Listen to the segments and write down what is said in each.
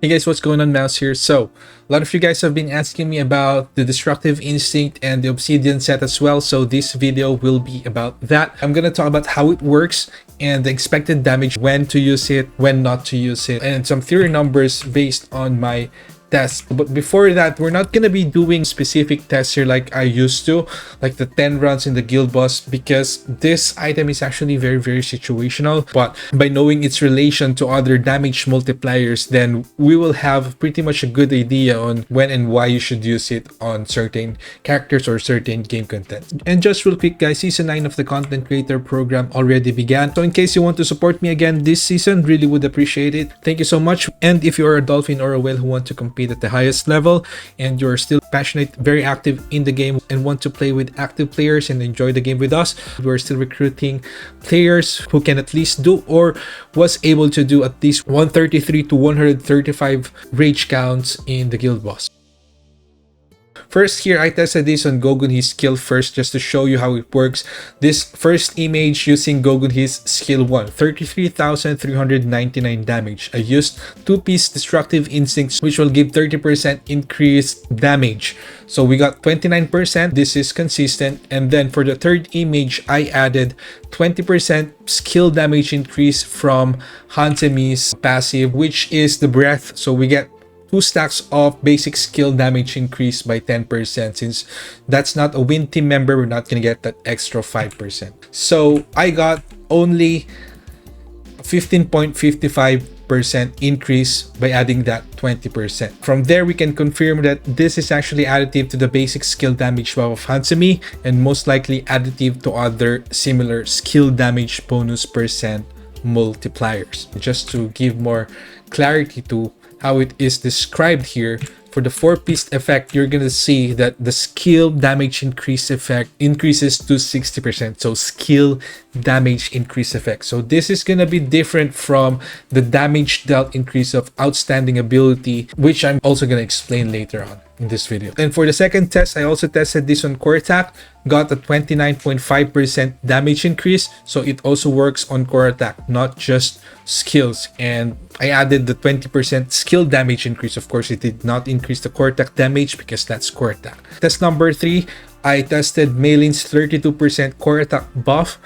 Hey guys, what's going on? Mouse here. So, a lot of you guys have been asking me about the Destructive Instinct and the Obsidian set as well. So this video will be about that. I'm gonna talk about how it works and the expected damage, when to use it, when not to use it, and some theory numbers based on my tests. But before that, we're not gonna be doing specific tests here like I used to, like the 10 runs in the guild boss, because this item is actually very situational. But by knowing its relation to other damage multipliers, then we will have pretty much a good idea on when and why you should use it on certain characters or certain game content. And just real quick guys, season 9 of the content creator program already began, so in case you want to support me again this season, really would appreciate it. Thank you so much. And if you're a dolphin or a whale who want to compete at the highest level and you're still passionate, very active in the game, and want to play with active players and enjoy the game with us, we're still recruiting players who can at least do or was able to do at least 133 to 135 rage counts in the guild boss. First here, I tested this on Gogunhi's skill first just to show you how it works. This first image using Gogunhi's skill 1, 33,399 damage. I used 2-piece Destructive Instincts, which will give 30% increased damage. So we got 29%, this is consistent. And then for the third image, I added 20% skill damage increase from Hansemi's passive, which is the breath. So we get 2 stacks of basic skill damage increase by 10%. Since that's not a win team member, we're not gonna get that extra 5%. So I got only 15.55% increase by adding that 20%. From there, we can confirm that this is actually additive to the basic skill damage buff of Hansemi, and most likely additive to other similar skill damage bonus percent multipliers. Just to give more clarity to how it is described here, for the 4-piece effect, you're gonna see that the skill damage increase effect increases to 60%. So skill damage increase effect. So this is gonna be different from the damage dealt increase of outstanding ability, which I'm also gonna explain later on in this video. And for the second test, I also tested this on core attack, got a 29.5% damage increase. So it also works on core attack, not just skills. And I added the 20% skill damage increase. Of course, it did not increase the core attack damage because that's core attack. Test number 3, I tested Malin's 32% core attack buff.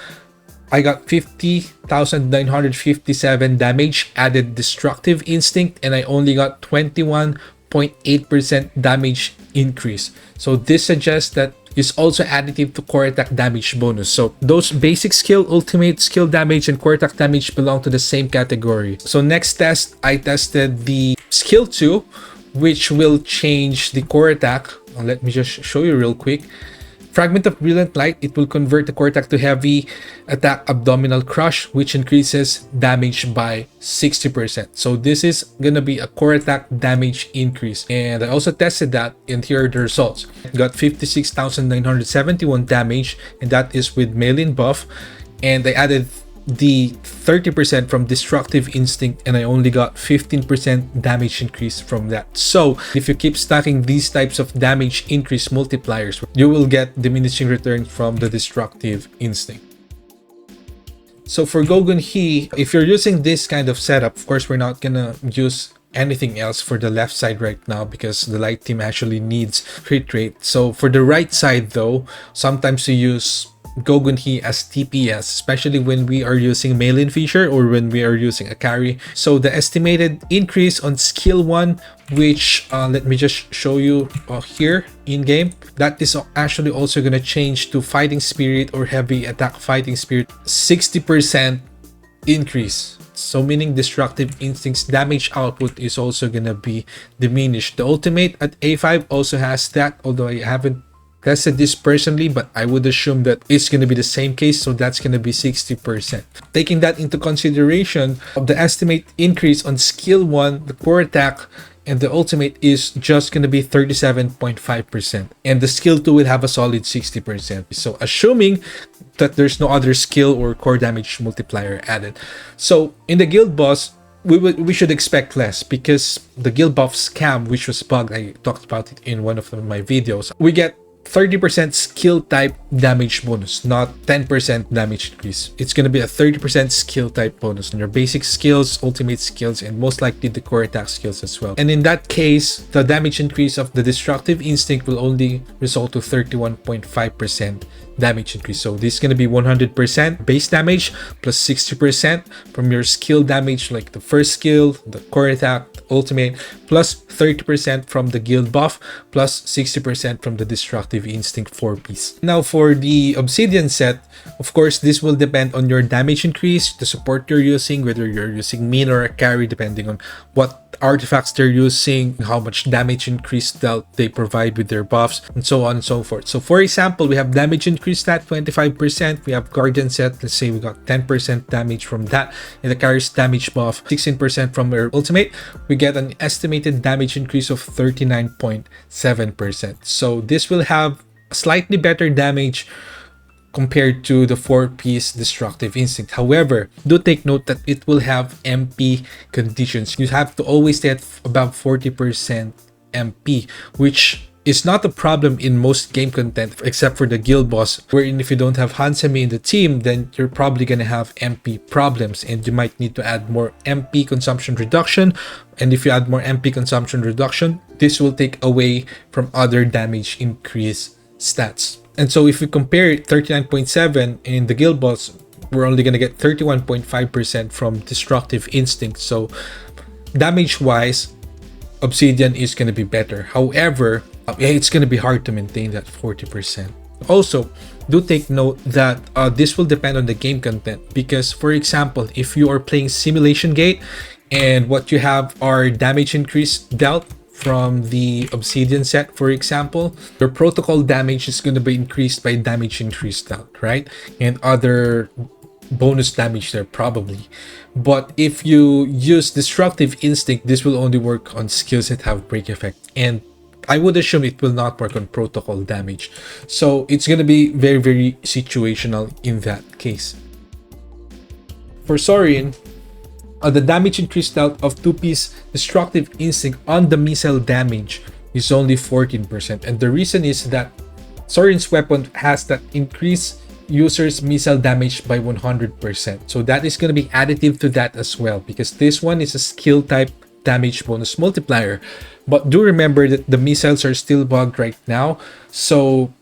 I got 50,957 damage, added Destructive Instinct, and I only got 21.8% damage increase. So this suggests that is also additive to core attack damage bonus. So those basic skill, ultimate skill damage, and core attack damage belong to the same category. So next test, I tested the skill 2, which will change the core attack. Let me just show you real quick. Fragment of Brilliant Light, it will convert the core attack to heavy attack Abdominal Crush, which increases damage by 60%. So this is gonna be a core attack damage increase. And I also tested that, and here are the results. Got 56,971 damage, and that is with Malin buff. And I added the 30% from Destructive Instinct, and I only got 15% damage increase from that. So if you keep stacking these types of damage increase multipliers, you will get diminishing returns from the Destructive Instinct. So for Gogunhi, if you're using this kind of setup, of course we're not gonna use anything else for the left side right now because the light team actually needs crit rate. So for the right side though, sometimes you use Gogunhi as DPS, especially when we are using Mailin feature or when we are using a carry. So the estimated increase on skill 1, which let me just show you here in game, that is actually also going to change to Fighting Spirit or Heavy Attack Fighting Spirit, 60% increase. So meaning Destructive Instinct's damage output is also going to be diminished. The ultimate at A5 also has that, although I haven't tested this personally, but I would assume that it's going to be the same case, so that's going to be 60%. Taking that into consideration, the estimate increase on skill 1, the core attack, and the ultimate is just going to be 37.5%, and the skill 2 will have a solid 60%. So assuming that there's no other skill or core damage multiplier added. So in the guild boss, we should expect less because the guild buff scam, which was bugged, I talked about it in one of my videos, we get 30% skill type damage bonus, not 10% damage increase. It's going to be a 30% skill type bonus on your basic skills, ultimate skills, and most likely the core attack skills as well. And in that case, the damage increase of the Destructive Instinct will only result to 31.5% damage increase. So this is going to be 100% base damage plus 60% from your skill damage, like the first skill, the core attack, ultimate, plus 30% from the guild buff, plus 60% from the Destructive Instinct 4-piece. Now for the Obsidian set, of course, this will depend on your damage increase, the support you're using, whether you're using main or a carry, depending on what artifacts they're using, how much damage increase that they provide with their buffs, and so on and so forth. So for example, we have damage increase stat 25%, we have guardian set, let's say we got 10% damage from that, and the carry's damage buff 16% from their ultimate, we get an estimated damage increase of 39.7%. so this will have slightly better damage compared to the 4-piece Destructive Instinct. However, do take note that it will have MP conditions. You have to always stay at about 40% MP, which is not a problem in most game content except for the guild boss, wherein if you don't have Hansemi in the team, then you're probably gonna have MP problems and you might need to add more MP consumption reduction. And if you add more MP consumption reduction, this will take away from other damage increase stats. And so if we compare 39.7 in the guild boss, we're only going to get 31.5% from Destructive Instinct. So damage wise, Obsidian is going to be better. However, it's going to be hard to maintain that 40%. Also, do take note that this will depend on the game content, because for example, if you are playing Simulation Gate and what you have are damage increase dealt from the Obsidian set, for example, your protocol damage is going to be increased by damage increased out, right? And other bonus damage there probably. But if you use Destructive Instinct, this will only work on skills that have break effect. And I would assume it will not work on protocol damage. So it's going to be very, very situational in that case. For Seorin, the damage increased out of 2-piece Destructive Instinct on the missile damage is only 14%. And the reason is that Seorin's weapon has that increase users missile damage by 100%. So that is going to be additive to that as well, because this one is a skill type damage bonus multiplier. But do remember that the missiles are still bugged right now. So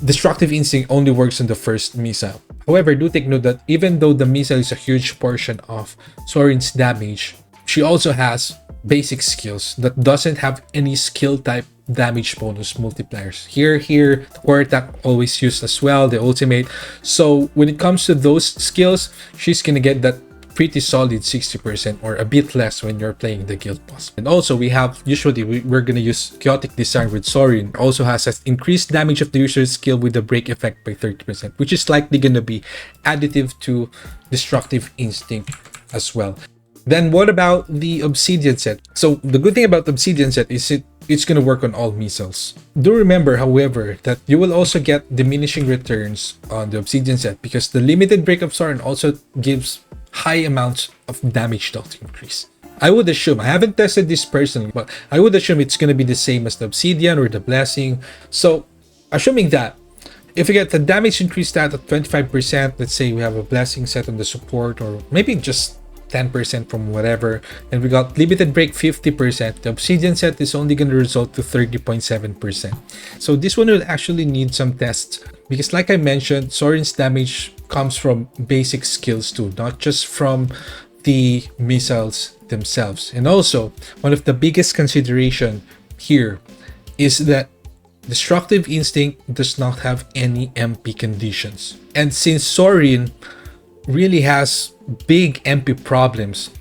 Destructive Instinct only works on the first missile. However, do take note that even though the missile is a huge portion of Seorin's damage, she also has basic skills that doesn't have any skill type damage bonus multipliers. Here, the core attack always used as well, the ultimate. So when it comes to those skills, she's gonna get that pretty solid 60% or a bit less when you're playing the guild boss. And also we have, usually we're gonna use Chaotic Design with Seorin. Also has an increased damage of the user's skill with the break effect by 30%, which is likely gonna be additive to Destructive Instinct as well. Then what about the Obsidian set? So the good thing about the Obsidian set is it's gonna work on all missiles. Do remember, however, that you will also get diminishing returns on the Obsidian set, because the limited break of Seorin also gives high amounts of damage dealt increase. I would assume, I haven't tested this personally, but I would assume it's going to be the same as the Obsidian or the Blessing. So assuming that, if you get the damage increase stat at 25%, let's say we have a Blessing set on the support, or maybe just 10% from whatever, and we got limited break 50%, the Obsidian set is only going to result to 30.7%. So this one will actually need some tests, because like I mentioned, Seorin's damage comes from basic skills too, not just from the missiles themselves. And also, one of the biggest consideration here is that Destructive Instinct does not have any MP conditions. And since Seorin really has big MP problems,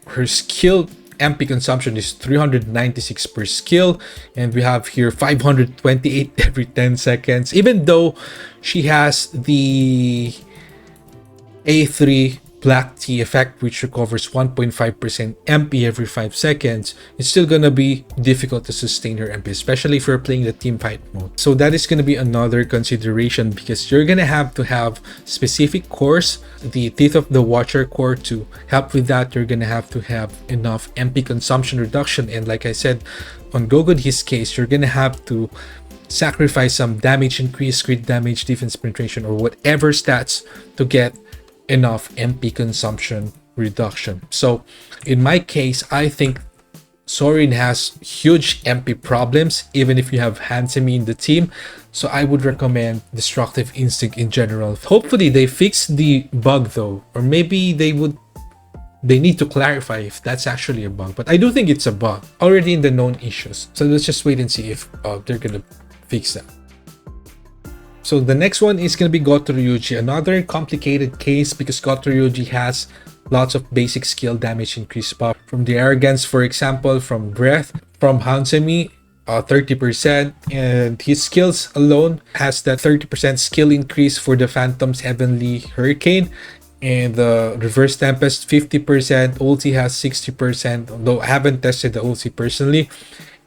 her skill MP consumption is 396 per skill, and we have here 528 every 10 seconds. Even though she has the A3 Black Tea effect, which recovers 1.5% MP every 5 seconds, it's still gonna be difficult to sustain her MP, especially if you're playing the team fight mode. So that is gonna be another consideration, because you're gonna have to have specific cores, the Teeth of the Watcher core to help with that. You're gonna have to have enough MP consumption reduction, and like I said, on Gogo, in his case, you're gonna have to sacrifice some damage increase, crit damage, defense penetration, or whatever stats to get enough MP consumption reduction. So in my case, I think Seorin has huge MP problems even if you have Hansemi in the team. So I would recommend Destructive Instinct in general. Hopefully they fix the bug though, or maybe they need to clarify if that's actually a bug, but I do think it's a bug already in the known issues. So let's just wait and see if they're gonna fix that. So the next one is gonna be Goto Ryuji, another complicated case because Goto Ryuji has lots of basic skill damage increase buff from the Arrogance, for example, from Breath, from Hansemi, 30%, and his skills alone has that 30% skill increase for the Phantom's Heavenly Hurricane, and the Reverse Tempest 50%, ulti has 60%, although I haven't tested the ulti personally.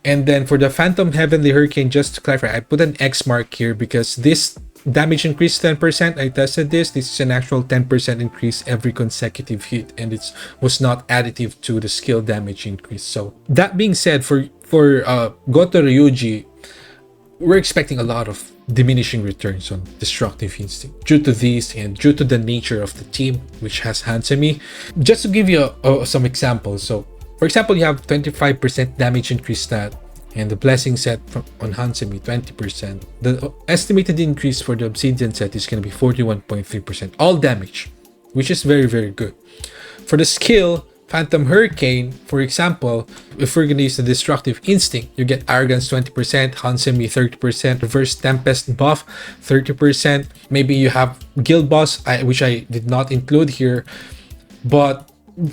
And then for the Phantom Heavenly Hurricane, just to clarify, I put an X mark here because this damage increase 10%. I tested this. This is an actual 10% increase every consecutive hit, and it was not additive to the skill damage increase. So that being said, for Goto Ryuji, we're expecting a lot of diminishing returns on Destructive Instinct due to these and due to the nature of the team, which has Hansemi. Just to give you some examples. So for example, you have 25% damage increase stat, and the Blessing set on Hansemi 20%. The estimated increase for the Obsidian set is going to be 41.3%, all damage, which is very, very good. For the skill Phantom Hurricane, for example, if we're going to use the Destructive Instinct, you get Arrogance 20%, Hansemi 30%, Reverse Tempest buff 30%. Maybe you have Guild Boss, which I did not include here, but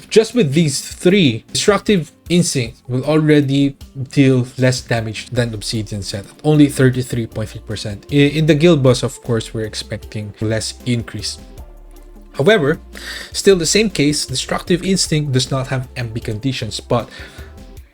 just with these three, Destructive Instinct will already deal less damage than Obsidian set, only 33.3%. In the Guild Boss, of course, we're expecting less increase. However, still the same case, Destructive Instinct does not have MP conditions, but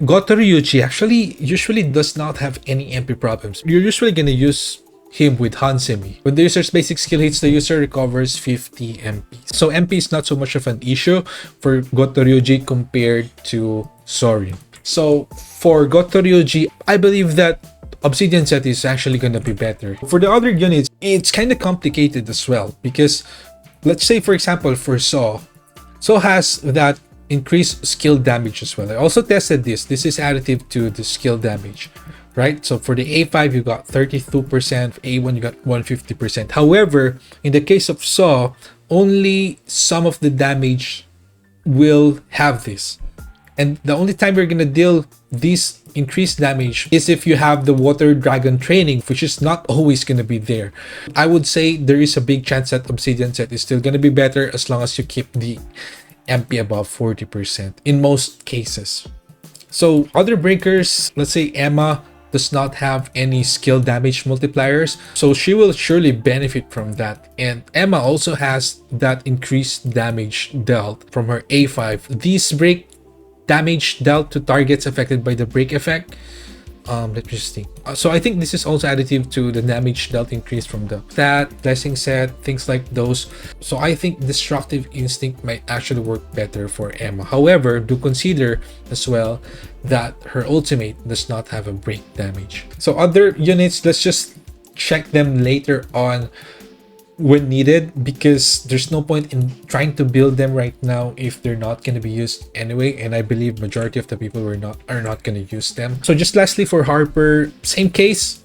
Goto Ryuji actually usually does not have any MP problems. You're usually going to use him with Hansemi. When the user's basic skill hits, the user recovers 50 MP. So MP is not so much of an issue for Goto Ryuji compared to Seorin. So for Goto Ryuji, I believe that Obsidian set is actually going to be better. For the other units, it's kind of complicated as well because let's say, for example, for Saw has that increased skill damage as well. I also tested this. This is additive to the skill damage, right? So for the A5, you got 32%. For A1, you got 150%. However, in the case of Saw, only some of the damage will have this. And the only time you're going to deal this increased damage is if you have the Water Dragon training, which is not always going to be there. I would say there is a big chance that Obsidian set is still going to be better as long as you keep the MP above 40% in most cases. So other breakers, let's say Emma does not have any skill damage multipliers, so she will surely benefit from that. And Emma also has that increased damage dealt from her A5. These break damage dealt to targets affected by the break effect. Let me just think. So I think this is also additive to the damage dealt increase from the stat, blessing set, things like those. So I think Destructive Instinct might actually work better for Emma. However, do consider as well that her ultimate does not have a break damage. So other units, let's just check them later on when needed, because there's no point in trying to build them right now if they're not going to be used anyway, and I believe majority of the people are not going to use them. So just lastly, for Harper, same case.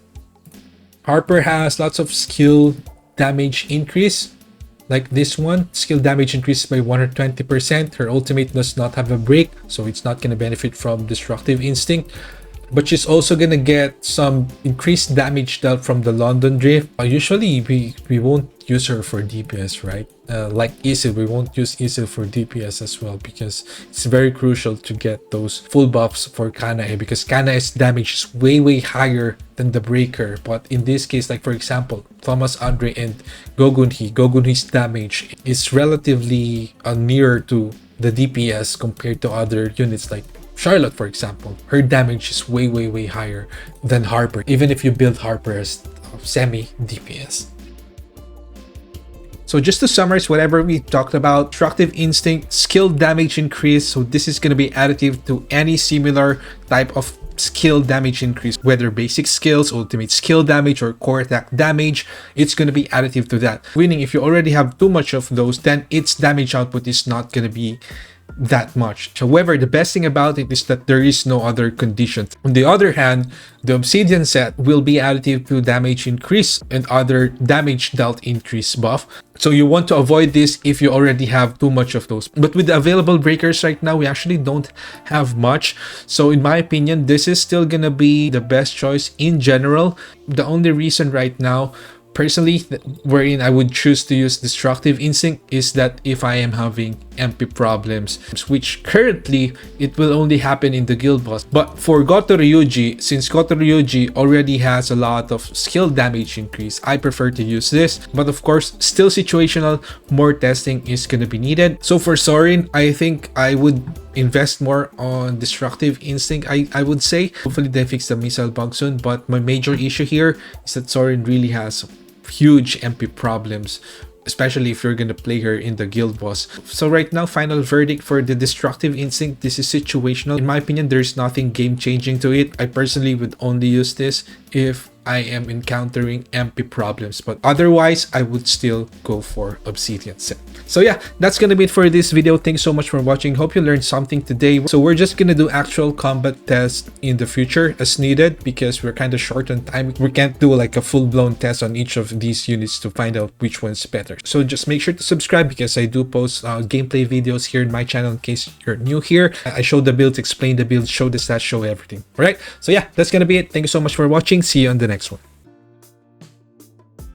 Harper has lots of skill damage increase, like this one. Skill damage increases by 120%. Her ultimate does not have a break, so it's not going to benefit from Destructive Instinct. But she's also gonna get some increased damage dealt from the London Drift. Usually we won't use her for DPS, right? Like Isil, we won't use Isil for DPS as well, because it's very crucial to get those full buffs for Kanae, because Kanae's damage is way higher than the breaker. But in this case, like for example, Thomas Andre and Gogunhi's damage is relatively nearer to the DPS compared to other units like Charlotte, for example. Her damage is way higher than Harper, even if you build Harper as semi DPS. So just to summarize whatever we talked about, Destructive Instinct, skill damage increase. So this is going to be additive to any similar type of skill damage increase, whether basic skills, ultimate skill damage, or core attack damage. It's going to be additive to that. Meaning if you already have too much of those, then its damage output is not going to be that much. However, the best thing about it is that there is no other condition. On the other hand, the Obsidian set will be additive to damage increase and other damage dealt increase buff. So you want to avoid this if you already have too much of those. But with the available breakers right now, we actually don't have much. So in my opinion, this is still gonna be the best choice in general. The only reason right now, personally, wherein I would choose to use Destructive Instinct is that if I am having MP problems, which currently it will only happen in the guild boss. But for Goto Ryuji, since Goto Ryuji already has a lot of skill damage increase, I prefer to use this. But of course, still situational, more testing is going to be needed. So for Seorin, I think I would invest more on Destructive Instinct, I would say. Hopefully they fix the missile bug soon, but my major issue here is that Seorin really has huge MP problems, especially if you're gonna play her in the guild boss. So right now, final verdict for the Destructive Instinct, this is situational. In my opinion, there's nothing game-changing to it. I personally would only use this if I am encountering MP problems, but otherwise I would still go for Obsidian set. So yeah, that's gonna be it for this video. Thanks so much for watching. Hope you learned something today. So we're just gonna do actual combat tests in the future as needed, because we're kind of short on time. We can't do like a full-blown test on each of these units to find out which one's better. So just make sure to subscribe, because I do post gameplay videos here in my channel in case you're new here. I show the builds, explain the builds, show the stats, show everything. All right, so yeah, that's gonna be it. Thank you so much for watching. See you on the next one.